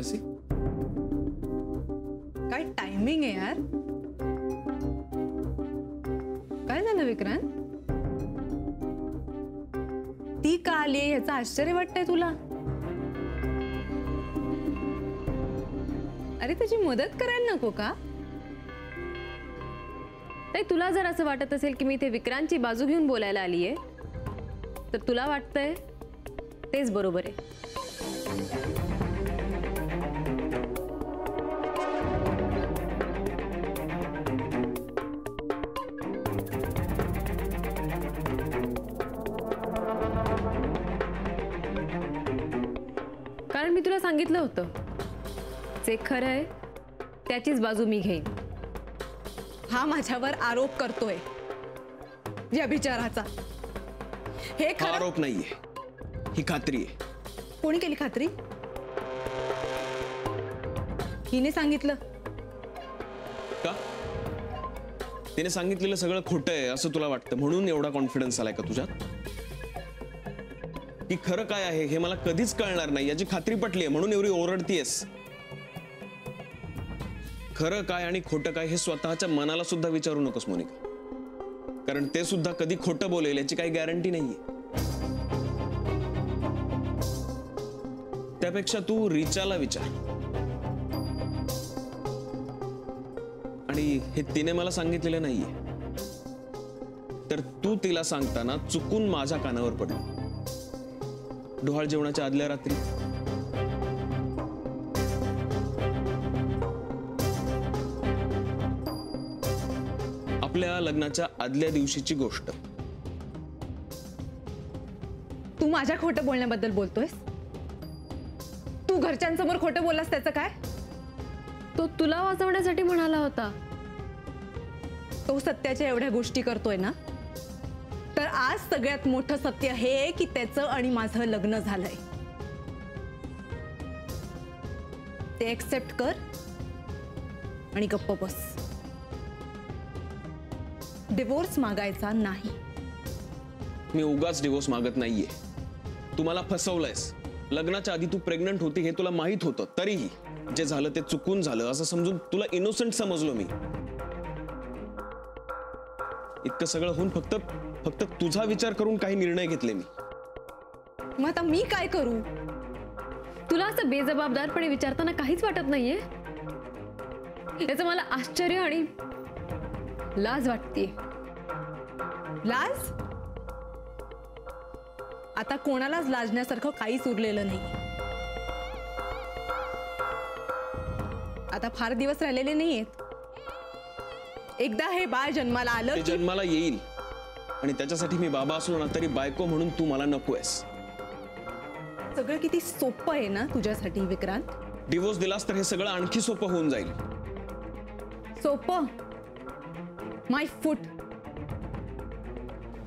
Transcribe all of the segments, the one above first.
Policy? काय timing आहे यार. काय झालं विक्रांत? ती का आली याचं आश्चर्य वाटतंय तुला? अरे तुझी मदत करायला नको का? ताई तुला जर असं वाटत असेल की मी इथे विक्रांतची बाजू घेऊन बोलायला आलीये तर तुला वाटतंय तेच बरोबर आहे. कारण मी तुला सांगितलं होतं जे खरं आहे त्याचीच बाजू मी घेईन. हा माझ्यावर आरोप करतोय व्यभिचाराचा. हे हा खरं आरोप नाहीये, ही खात्री आहे. कोणी केली खात्री? हिने सांगितलं का? तिने सांगितलेलं सगळं खोटं आहे असं तुला वाटतं म्हणून एवढा कॉन्फिडन्स आलाय का तुझ्यात? की खरं काय आहे हे मला कधीच कळणार नाही याची खात्री पटली आहे म्हणून एवढी ओरडतीयस. खरं काय आणि खोटं काय हे स्वतःच्या मनाला सुद्धा विचारू नकोस मोनिका, कारण ते सुद्धा कधी खोटं बोलेल याची काही गॅरंटी नाहीये. त्यापेक्षा तू रिचाला विचार. आणि हे तिने मला सांगितलेलं नाहीये, तर तू तिला सांगताना चुकून माझ्या कानावर पडली डोहाळ जेवणाच्या आदल्या रात्री. आपल्या लग्नाच्या आदल्या दिवशीची गोष्ट. तू माझ्या खोटं बोलण्याबद्दल बोलतोयस? तू घरच्यांसमोर खोटं बोललास त्याचं काय? तो तुला वाचवण्यासाठी म्हणाला होता. तो सत्याच्या एवढ्या गोष्टी करतोय ना, तर आज सगळ्यात मोठं सत्य हे की त्याचं आणि माझं लग्न झालंय. ते एक्सेप्ट कर आणि गप्प बस. डिवोर्स मागायचा नाही. मी उगाच डिवोर्स मागत नाहीये. तू मला फसवलंयस. लग्नाच्या आधी तू प्रेग्नंट होती हे तुला माहित होतं, तरीही जे झालं ते चुकून झालं असं समजून तुला इनोसेंट समजलो मी. इतकं सगळं होऊन फक्त तुझा विचार करून काही निर्णय घेतले मी. मग आता मी काय करू? तुला असं बेजबाबदारपणे विचारताना काहीच वाटत नाहीये? याचं मला आश्चर्य आणि लाज वाटते. लाज? आता कोणालाच लाजण्यासारखं काहीच उरलेलं नाही. आता फार दिवस राहिलेले नाहीयेत. एकदा हे बाळ जन्माला आलं ते जन्माला येईल आणि त्याच्यासाठी मी बाबा असलो ना तरी बायको म्हणून तू मला नकोयस. सगळं किती सोपं आहे ना तुझ्यासाठी विक्रांत. डिवोर्स दिलास तर हे सगळं आणखी सोपं होऊन जाईल. सोपं? माय फूट.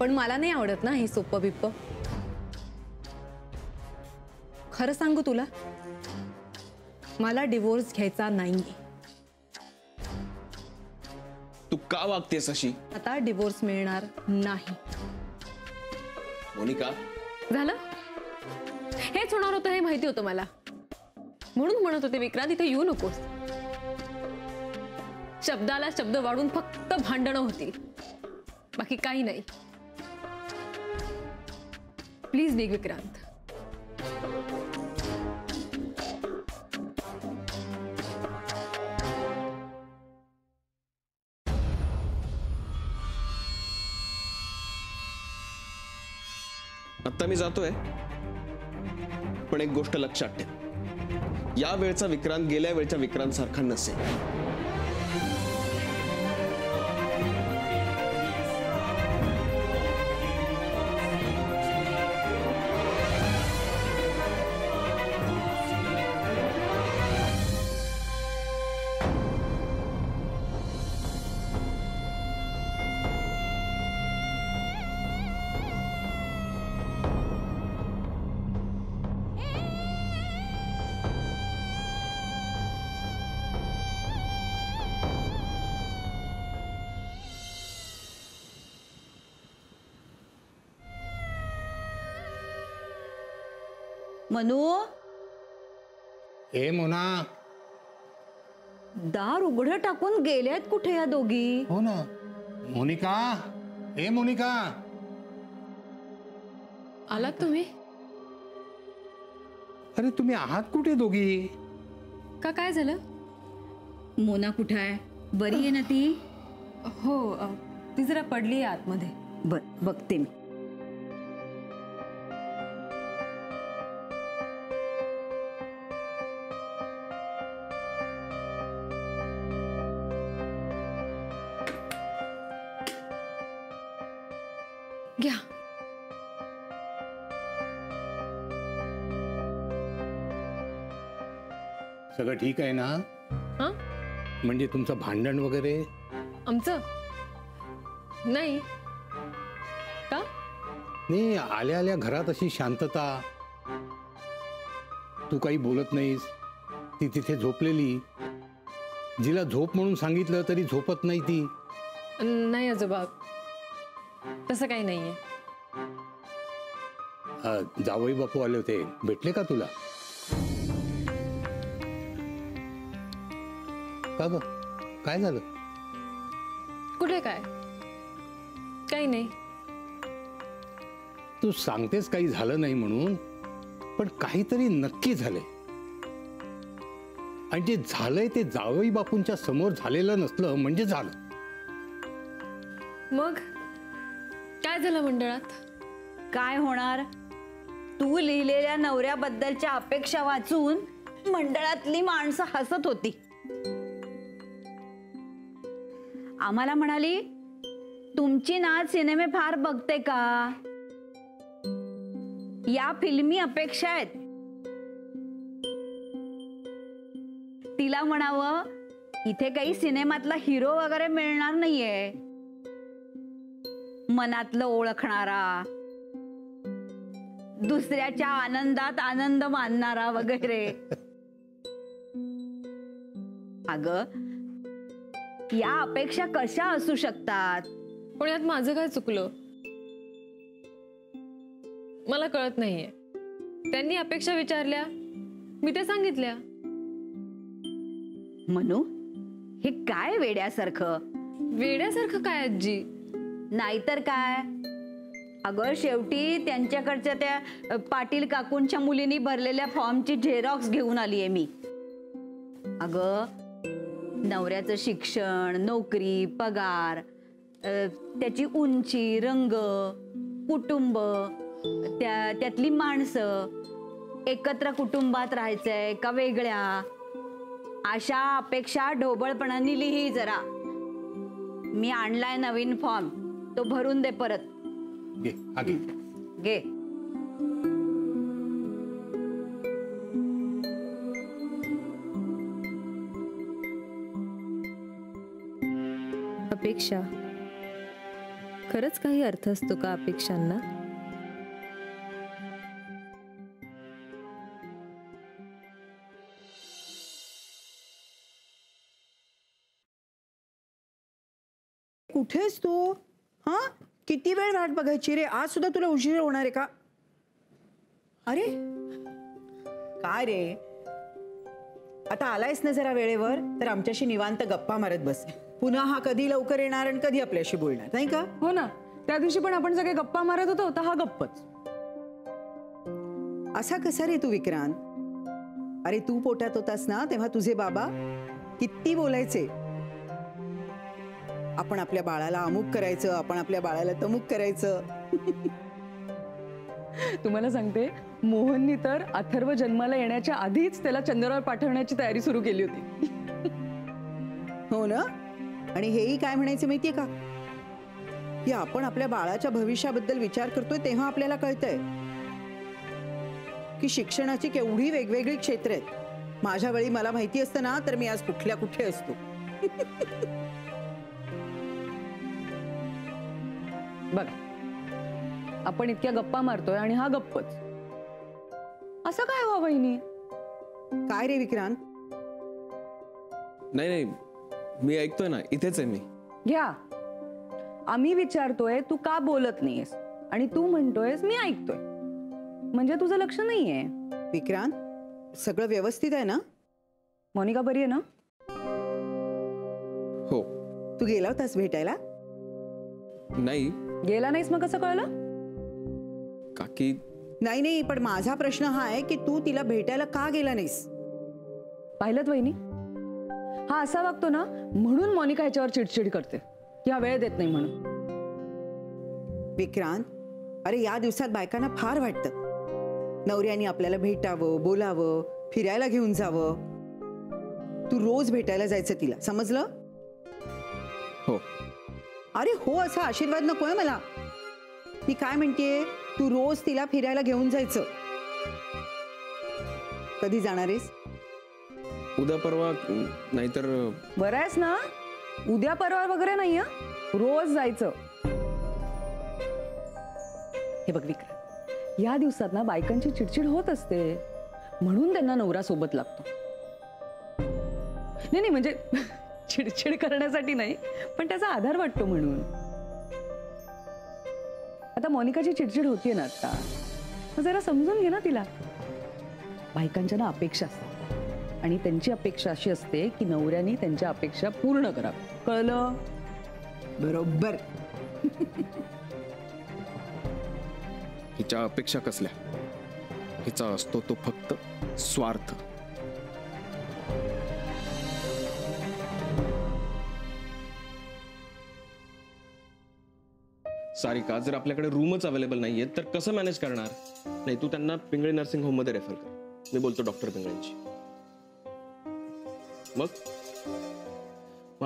पण मला नाही आवडत ना हे सोपं बिप्प. खरं सांगू तुला, मला डिवोर्स घ्यायचा नाहीये. तू का वागतेस अशी? आता डिवोर्स मिळणार नाही. मोनिका, झालं? हेच होणार होतं हे माहिती होतं मला. म्हणून म्हणत होते विक्रांत इथे येऊ नकोस. शब्दाला शब्द वाढून फक्त भांडणं होतील, बाकी काही नाही. प्लीज निघ विक्रांत. आता मी जातोय, पण एक गोष्ट लक्षात ठेव, या वेळचा विक्रांत गेल्या वेळच्या विक्रांत सारखा नसेल. मनू, ए मोना. दार उघडं टाकून गेल्यात कुठे या दोघी? हो ना. मोनिका. ए मोनिका. आलात तुम्ही? अरे तुम्ही आहात कुठे दोघी? का काय झालं? मोना कुठे आहे? बरी आहे ना ती? हो ती जरा पडली आहे आतमध्ये. बघते मी. घ्या. सगळं ठीक आहे ना? हा? म्हणजे तुमचं भांडण वगैरे? आमचं नाही. का? नाही, आल्या आल्या घरात अशी शांतता. तू काही बोलत नाहीस. ती तिथे झोपलेली. जिला झोप म्हणून सांगितलं तरी झोपत नाही ती. नाही आजोबा, तसं काही नाहीये. जावई बापू आले होते, भेटले का तुला? का ग, काय झालं? कुठे काय? काही नाही. तू सांगतेस काही झालं नाही म्हणून, पण काहीतरी नक्की झालंय. आणि जे झालंय ते जावई बापूंच्या समोर झालेलं नसलं म्हणजे झालं. मग काय झालं मंडळात? काय होणार? तू लिहिलेल्या नवऱ्याबद्दलच्या अपेक्षा वाचून मंडळातली माणसं हसत होती. आम्हाला म्हणाली, तुमची नात सिनेमे फार बघते का? या फिल्मी अपेक्षा आहेत. तिला म्हणावं, इथे काही सिनेमातला हिरो वगैरे मिळणार नाहीये. मनातलं ओळखणारा, दुसऱ्याच्या आनंदात आनंद मानणारा वगैरे. अगं, या अपेक्षा कशा असू शकतात? पण यात माझं काय चुकलं? मला कळत नाहीये. त्यांनी अपेक्षा विचारल्या, मी ते सांगितल्या. म्हणू, हे काय वेड्यासारखं? वेड्यासारखं काय आजी? नाहीतर काय. अगं, शेवटी त्यांच्याकडच्या त्या पाटील काकूंच्या मुलींनी भरलेल्या फॉर्मची झेरॉक्स घेऊन आलीये मी. अगं, नवऱ्याचं शिक्षण, नोकरी, पगार, त्याची उंची, रंग, कुटुंब, त्यातली माणसं, एकत्र कुटुंबात राहायचंय का वेगळ्या, अशा अपेक्षा ढोबळपणाने लिही जरा. मी आणलाय नवीन फॉर्म, तो भरून दे परत. घे, हा घे. घे. अपेक्षा खरंच काही अर्थ असतो का अपेक्षांना? कुठेस तू? हा, किती वेळ वाट बघायची रे? आज सुद्धा तुला उशीर होणार आहे का? अरे काय रे, आता आलायस ना जरा वेळेवर, तर आमच्याशी निवांत गप्पा मारत बस. पुन्हा हा कधी लवकर येणार आणि कधी आपल्याशी बोलणार, नाही का? हो ना, त्या दिवशी पण आपण सगळे गप्पा मारत होतो, तर हा गप्पच. असा कसा रे तू विक्रांत? अरे तू पोटात होतास ना, तेव्हा तुझे बाबा किती बोलायचे, आपण आपल्या बाळाला अमुक करायचं, आपण आपल्या बाळाला तमुक करायचं. तुम्हाला सांगते, मोहननी तर अथर्व जन्माला येण्याच्या आधीच त्याला चंद्रावर पाठवण्याची तयारी सुरू केली होती. हो ना. आणि हेही काय म्हणायचे माहितीये का, की आपण आपल्या बाळाच्या भविष्याबद्दल विचार करतोय तेव्हा आपल्याला कळतंय की शिक्षणाची केवढी वेगवेगळी क्षेत्र आहेत. माझ्या वेळी मला माहिती असतं ना, तर मी आज कुठल्या कुठे असतो. बघा, आपण इतक्या गप्पा मारतोय आणि हा गप्पच. असं काय हो वहिनी? काय रे विक्रांत? नाही नाही, मी ऐकतोय ना, इथेच आहे मी. घ्या, आम्ही विचारतोय तू का बोलत नाहीयेस, आणि तू म्हणतोयस मी ऐकतोय. म्हणजे तुझं लक्ष नाहीये. विक्रांत, सगळं व्यवस्थित आहे ना? मोनिका बरी आहे ना? हो. तू गेला होतास भेटायला? नाही गेला नाहीस मग कसं कळलं? काकी, नाही नाही, पण माझा प्रश्न हा आहे की तू तिला भेटायला का गेला नाहीस? पाहिलं वहिनी, हा असा वागतो ना म्हणून मोनिका ह्याच्यावर चिडचिड करते की हा वेळ देत नाही म्हणून. विक्रांत, अरे या दिवसात बायकांना फार वाटतं नवऱ्याने आपल्याला भेटावं, बोलावं, फिरायला घेऊन जावं. तू रोज भेटायला जायचं तिला, समजलं? हो. अरे हो, असा आशीर्वाद नकोय मला. मी काय म्हणतेय, तू रोज तिला फिरायला घेऊन जायचं. कधी जाणार आहेस? उद्या परवा, नाहीतर बरं आहेस ना? उद्या परवा वगैरे नाही हं? रोज जायचं. हे बघ विक्रांत, या दिवसात ना बायकांची चिडचिड होत असते म्हणून त्यांना नवरा सोबत लागतो. नाही नाही, म्हणजे चिडचिड करण्यासाठी नाही, पण त्याचा आधार वाटतो म्हणून. आता मोनिकाची चिडचिड होतीये ना आता, मग जरा समजून घे ना तिला. बायकांच्या ना अपेक्षा असतात आणि त्यांची अपेक्षा अशी असते की नवऱ्याने त्यांच्या अपेक्षा पूर्ण कराव्या. कळलं? बरोबर. हिच्या अपेक्षा कसल्या? हिचा असतो तो फक्त स्वार्थ. सारिका, जर आपल्याकडे रूमच अवेलेबल नाहीये तर कसं मॅनेज करणार? नाही, तू त्यांना पिंगळे नर्सिंग होम मध्ये रेफर कर. मी बोलतो डॉक्टर पिंगळेंची. मग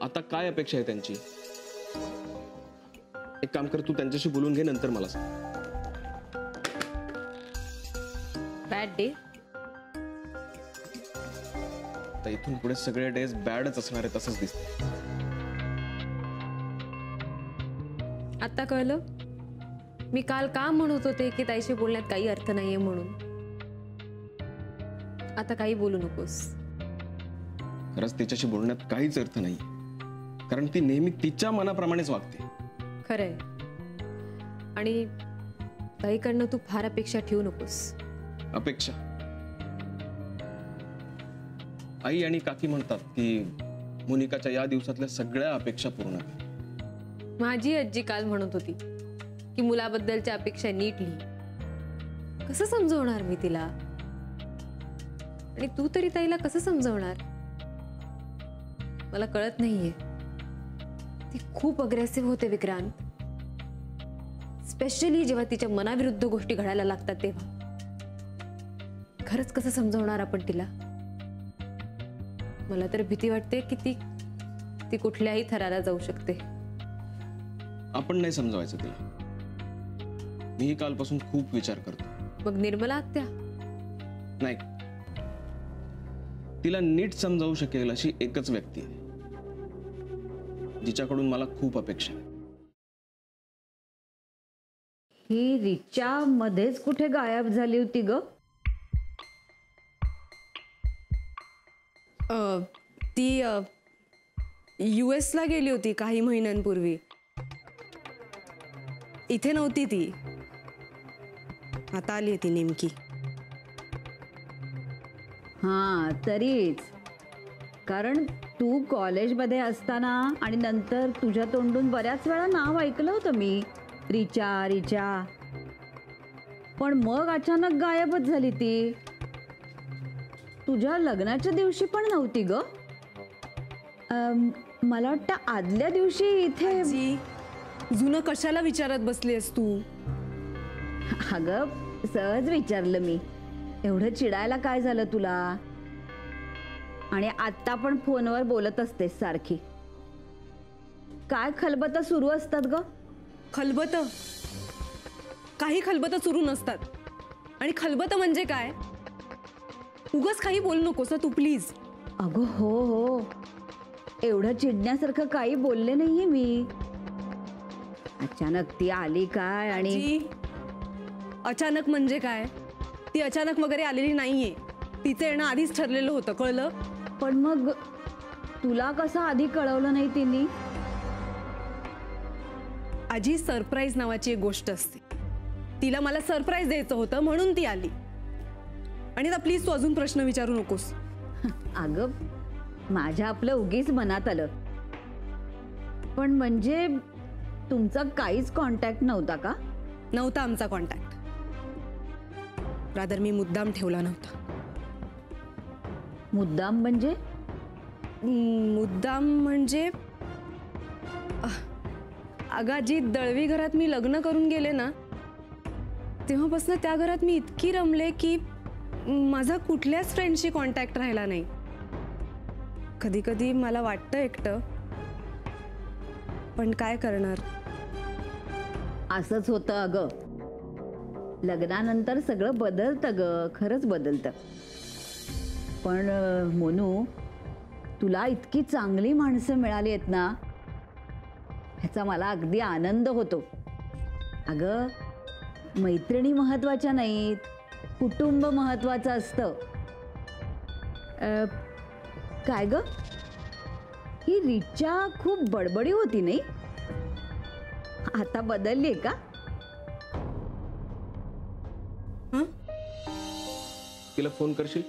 आता काय अपेक्षा आहे त्यांची? एक काम कर, तू त्यांच्याशी बोलून घे, नंतर मला सांग. Bad day. तर इथून पुढे सगळे डेज बॅडच असणार आहे, तसंच दिसतं. आता कळलं मी काल का म्हणत होते की ताईशी बोलण्यात काही अर्थ नाहीये म्हणून. आता काही बोलू नकोस. खरंच तिच्याशी बोलण्यात काहीच अर्थ नाही, कारण ती नेहमी तिच्या मनाप्रमाणेच वागते. खरंय. आणि ताईकडनं तू फार अपेक्षा ठेवू नकोस. अपेक्षा? आई आणि काकी म्हणतात की मोनिकाच्या या दिवसातल्या सगळ्या अपेक्षा पूर्ण कर. माझी आजी काल म्हणत होती की मुलाबद्दलच्या अपेक्षा नीट लिही. कसं समजवणार मी तिला? आणि तू तरी ताईला कसं समजवणार? मला कळत नाहीये. ती खूप अग्रेसिव्ह होते विक्रांत, स्पेशली जेव्हा तिच्या मनाविरुद्ध गोष्टी घडायला लागतात तेव्हा. खरंच कसं समजवणार आपण तिला? मला तर भीती वाटते की ती कुठल्याही थराला जाऊ शकते. आपण नाही समजवायचं तिला. मी कालपासून खूप विचार करतो. मग निर्मला आत्या? नाही, तिला नीट समजावू शकेल अशी एकच व्यक्ती आहे जिच्याकडून मला खूप अपेक्षा आहे. ही रिचा मध्येच कुठे गायब झाली होती ग? ती US ला गेली होती काही महिन्यांपूर्वी. इथे नव्हती ती. आता आली ती नेमकी. हां, तरीच. कारण तू कॉलेजमध्ये असताना आणि नंतर तुझ्या तोंडून बऱ्याच वेळा नाव ऐकलं होतं मी, रिचा रिचा. पण मग अचानक गायबच झाली ती. तुझ्या लग्नाच्या दिवशी पण नव्हती ग. मला वाटतं आदल्या दिवशी इथे. जी, जुनं कशाला विचारत बसलीस तू? अगं सहज विचारलं मी. एवढं चिडायला काय झालं तुला? आणि आत्ता पण फोनवर बोलत असतेस सारखी. काय खलबतं सुरू असतात ग? खलबत? काही खलबतं सुरू नसतात. आणि खलबतं म्हणजे काय? उगाच काही बोलू नकोस तू प्लीज. अगं हो हो, एवढं चिडण्यासारखं काही बोलले नाहीये मी. अचानक ती आली काय? आणि जी, अचानक म्हणजे काय? ती अचानक वगैरे आलेली नाहीये. तिचं येणं आधीच ठरलेलं होतं, कळलं? पण मग तुला कसं आधी कळवलं नाही तिने? आजी, सरप्राईज नावाची एक गोष्ट असते. तिला मला सरप्राईज द्यायचं होतं म्हणून ती आली. आणि आता प्लीज तू अजून प्रश्न विचारू नकोस. अगं माझ्या आपलं उगीच मनात आलं. पण म्हणजे तुमचा काहीच कॉन्टॅक्ट नव्हता का? नव्हता आमचा कॉन्टॅक्ट. रादर मी मुद्दाम ठेवला नव्हता. मुद्दाम म्हणजे? मुद्दाम म्हणजे अगं जी दळवी घरात मी लग्न करून गेले ना, तेव्हापासून त्या घरात मी इतकी रमले की माझा कुठल्याच फ्रेंडशी कॉन्टॅक्ट राहिला नाही. कधी कधी मला वाटतं एकटं, पण काय करणार. असंच होतं अगं. लग्नानंतर सगळं बदलतं ग, खरंच बदलतं. पण मोनू, तुला इतकी चांगली माणसं मिळाली आहेत ना, ह्याचा मला अगदी आनंद होतो. अगं मैत्रिणी महत्वाच्या नाहीत, कुटुंब महत्वाचं असतं. काय ग, ही रिचा खूप बडबडी होती नाही? आता बदलली का? तिला फोन करशील?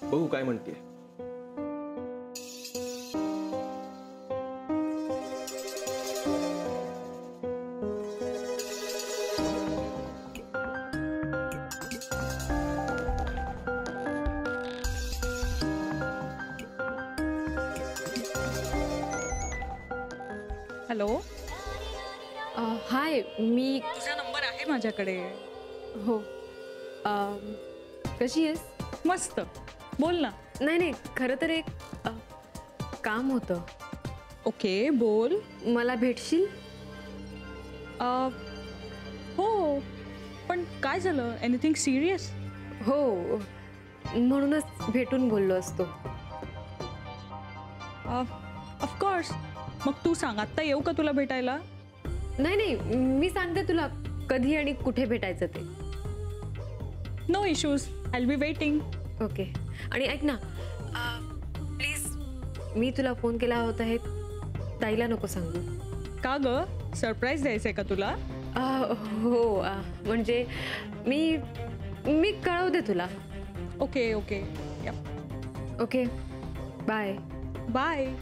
बघू काय म्हणते. हॅलो, हाय, मी तुझा नंबर आहे माझ्याकडे. हो. कशी आहेस? मस्त, बोल ना. नाही नाही, खरं तर एक काम होतं. ओके, बोल. मला भेटशील? हो, पण काय झालं? Anything serious? हो, म्हणूनच भेटून बोललो असतो. ऑफकोर्स. मग तू सांग, आत्ता येऊ का तुला भेटायला? नाही नाही, मी सांगते तुला कधी आणि कुठे भेटायचं ते. No issues, I will be waiting. Okay. आणि ऐक ना, प्लीज, मी तुला फोन केला होता हे ताईला नको सांगू. का ग, सरप्राईज द्यायचंय का तुला? हो, म्हणजे मी कळवते तुला. Okay okay, okay, bye. Bye.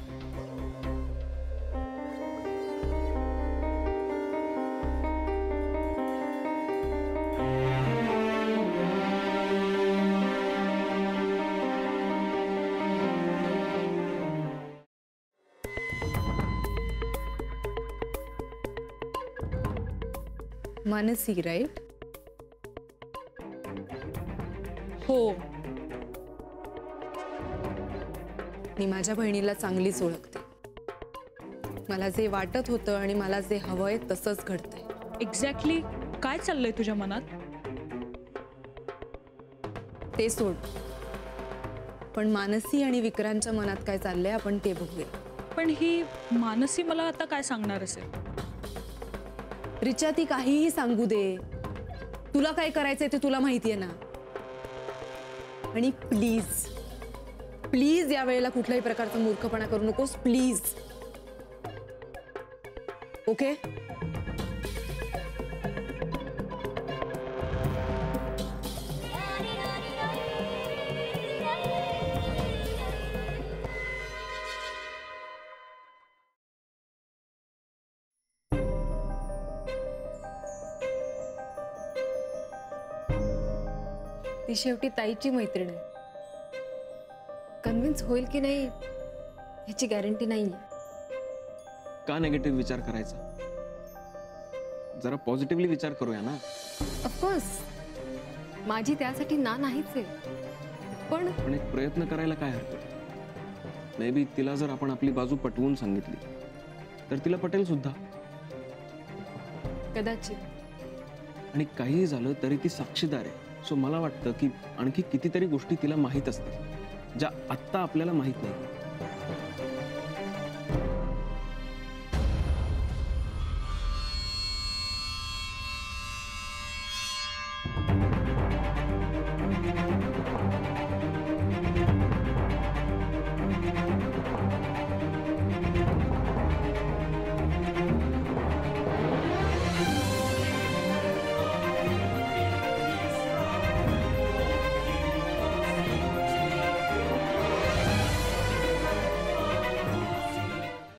Mansi, right? हो. मी माझ्या बहिणीला चांगलीच ओळखते. मला जे वाटत होतं आणि मला जे हवंय तसंच घडतंय. एक्झॅक्टली काय चाललंय तुझ्या मनात? ते सोड. पण मानसी आणि विक्रांतच्या मनात काय चाललंय आपण ते बघूया. पण ही मानसी मला आता काय सांगणार असेल? रिचा, ती काहीही सांगू दे. तुला काय करायचंय ते तुला माहितीये ना. आणि प्लीज प्लीज या वेळेला कुठल्याही प्रकारचा मूर्खपणा करू नकोस, प्लीज. ओके? ती शेवटी ताईची मैत्रीण आहे. कन्व्हिन्स होईल की नाही ह्याची गॅरंटी नाहीये. का नेगेटिव्ह विचार करायचा? जरा पॉझिटिव्हली विचार करूया ना. ऑफकोर्स, माझी त्यासाठी ना नाहीच आहे. पण पण एक प्रयत्न करायला काय हरकत? मे बी तिला जर आपण आपली बाजू पटवून सांगितली तर तिला पटेल सुद्धा. कदाचित. आणि काहीही झालं तरी ती साक्षीदार आहे. सो मला वाटतं की आणखी कितीतरी गोष्टी तिला माहीत असतील ज्या आत्ता आपल्याला माहीत नाही.